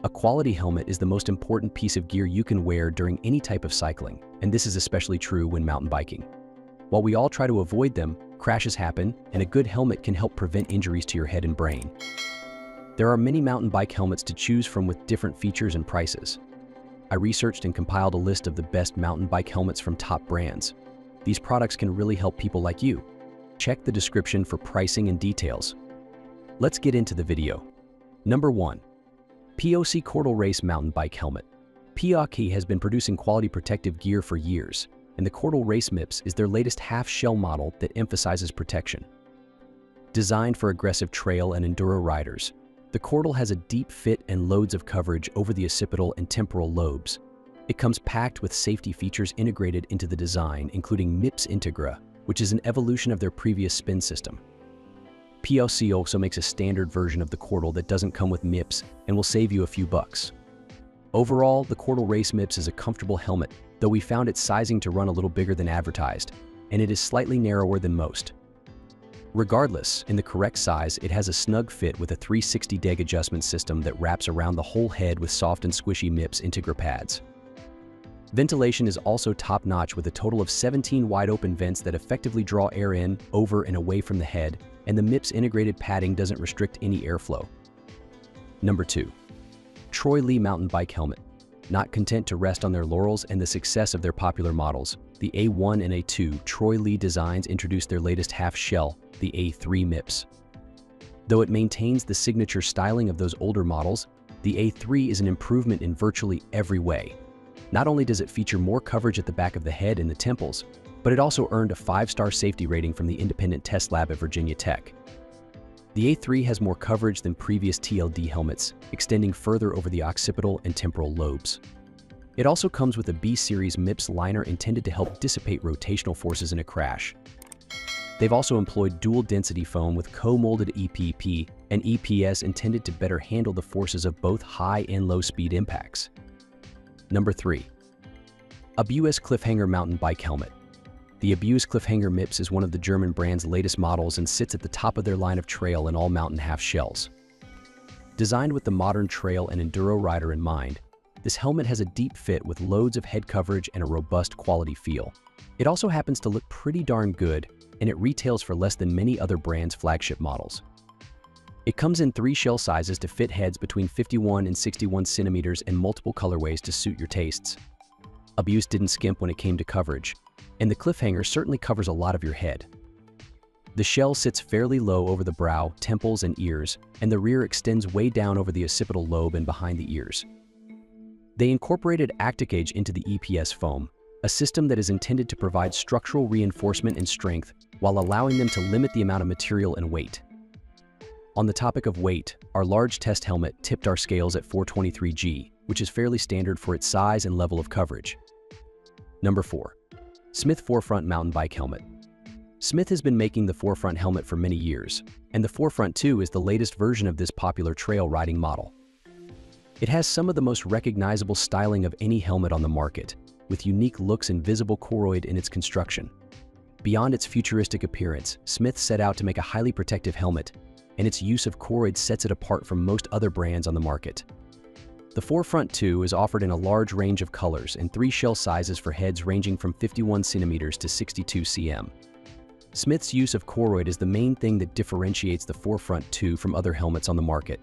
A quality helmet is the most important piece of gear you can wear during any type of cycling, and this is especially true when mountain biking. While we all try to avoid them, crashes happen, and a good helmet can help prevent injuries to your head and brain. There are many mountain bike helmets to choose from with different features and prices. I researched and compiled a list of the best mountain bike helmets from top brands. These products can really help people like you. Check the description for pricing and details. Let's get into the video. Number 1. POC Cordal Race Mountain Bike Helmet. POC has been producing quality protective gear for years, and the Cordal Race MIPS is their latest half-shell model that emphasizes protection. Designed for aggressive trail and enduro riders, the Cordal has a deep fit and loads of coverage over the occipital and temporal lobes. It comes packed with safety features integrated into the design, including MIPS Integra, which is an evolution of their previous spin system. POC also makes a standard version of the Cordal that doesn't come with MIPS and will save you a few bucks. Overall, the Cordal Race MIPS is a comfortable helmet, though we found its sizing to run a little bigger than advertised, and it is slightly narrower than most. Regardless, in the correct size, it has a snug fit with a 360 deg adjustment system that wraps around the whole head with soft and squishy MIPS Integra pads. Ventilation is also top-notch with a total of 17 wide-open vents that effectively draw air in, over, and away from the head, and the MIPS integrated padding doesn't restrict any airflow. Number 2. Troy Lee Mountain Bike Helmet. Not content to rest on their laurels and the success of their popular models, the A1 and A2 Troy Lee designs introduced their latest half-shell, the A3 MIPS. Though it maintains the signature styling of those older models, the A3 is an improvement in virtually every way. Not only does it feature more coverage at the back of the head and the temples, but it also earned a 5-star safety rating from the independent test lab at Virginia Tech. The A3 has more coverage than previous TLD helmets, extending further over the occipital and temporal lobes. It also comes with a B-series MIPS liner intended to help dissipate rotational forces in a crash. They've also employed dual-density foam with co-molded EPP and EPS intended to better handle the forces of both high and low-speed impacts. Number 3. Abuse Cliffhanger Mountain Bike Helmet. The Abuse Cliffhanger MIPS is one of the German brand's latest models and sits at the top of their line of trail and all-mountain half-shells. Designed with the modern trail and enduro rider in mind, this helmet has a deep fit with loads of head coverage and a robust quality feel. It also happens to look pretty darn good, and it retails for less than many other brands' flagship models. It comes in 3 shell sizes to fit heads between 51 and 61 centimeters and multiple colorways to suit your tastes. Abuse didn't skimp when it came to coverage, and the Cliffhanger certainly covers a lot of your head. The shell sits fairly low over the brow, temples, and ears, and the rear extends way down over the occipital lobe and behind the ears. They incorporated Acticage into the EPS foam, a system that is intended to provide structural reinforcement and strength while allowing them to limit the amount of material and weight. On the topic of weight, our large test helmet tipped our scales at 423g, which is fairly standard for its size and level of coverage. Number 4. Smith Forefront Mountain Bike Helmet. Smith has been making the Forefront helmet for many years, and the Forefront 2 is the latest version of this popular trail riding model. It has some of the most recognizable styling of any helmet on the market, with unique looks and visible choroid in its construction. Beyond its futuristic appearance, Smith set out to make a highly protective helmet, and its use of choroid sets it apart from most other brands on the market. The Forefront 2 is offered in a large range of colors and 3 shell sizes for heads ranging from 51 centimeters to 62 cm. Smith's use of choroid is the main thing that differentiates the Forefront 2 from other helmets on the market.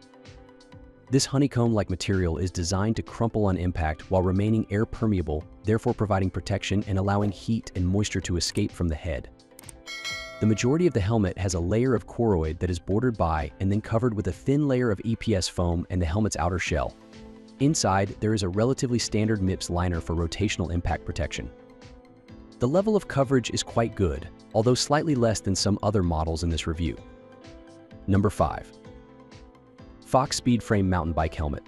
This honeycomb-like material is designed to crumple on impact while remaining air permeable, therefore providing protection and allowing heat and moisture to escape from the head. The majority of the helmet has a layer of choroid that is bordered by and then covered with a thin layer of EPS foam and the helmet's outer shell. Inside, there is a relatively standard MIPS liner for rotational impact protection. The level of coverage is quite good, although slightly less than some other models in this review. Number 5. Fox Speedframe Mountain Bike Helmet.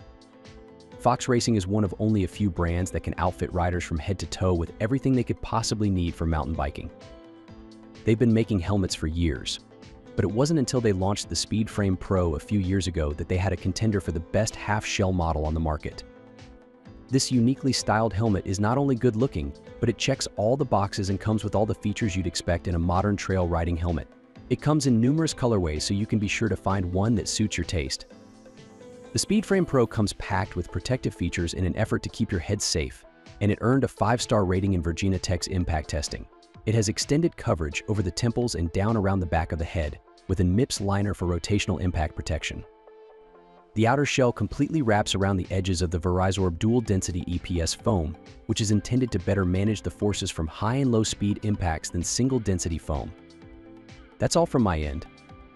Fox Racing is one of only a few brands that can outfit riders from head to toe with everything they could possibly need for mountain biking. They've been making helmets for years, but it wasn't until they launched the Speedframe Pro a few years ago that they had a contender for the best half-shell model on the market. This uniquely styled helmet is not only good-looking, but it checks all the boxes and comes with all the features you'd expect in a modern trail riding helmet. It comes in numerous colorways, so you can be sure to find one that suits your taste. The SpeedFrame Pro comes packed with protective features in an effort to keep your head safe, and it earned a 5-star rating in Virginia Tech's impact testing. It has extended coverage over the temples and down around the back of the head, with an MIPS liner for rotational impact protection. The outer shell completely wraps around the edges of the Verisorb dual-density EPS foam, which is intended to better manage the forces from high and low speed impacts than single-density foam. That's all from my end.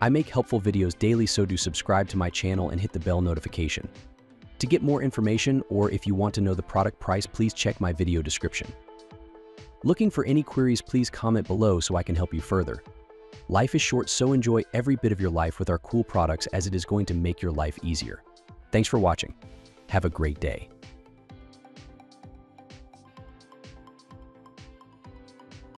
I make helpful videos daily, so do subscribe to my channel and hit the bell notification. To get more information, or if you want to know the product price, please check my video description. Looking for any queries, please comment below so I can help you further. Life is short, so enjoy every bit of your life with our cool products, as it is going to make your life easier. Thanks for watching. Have a great day.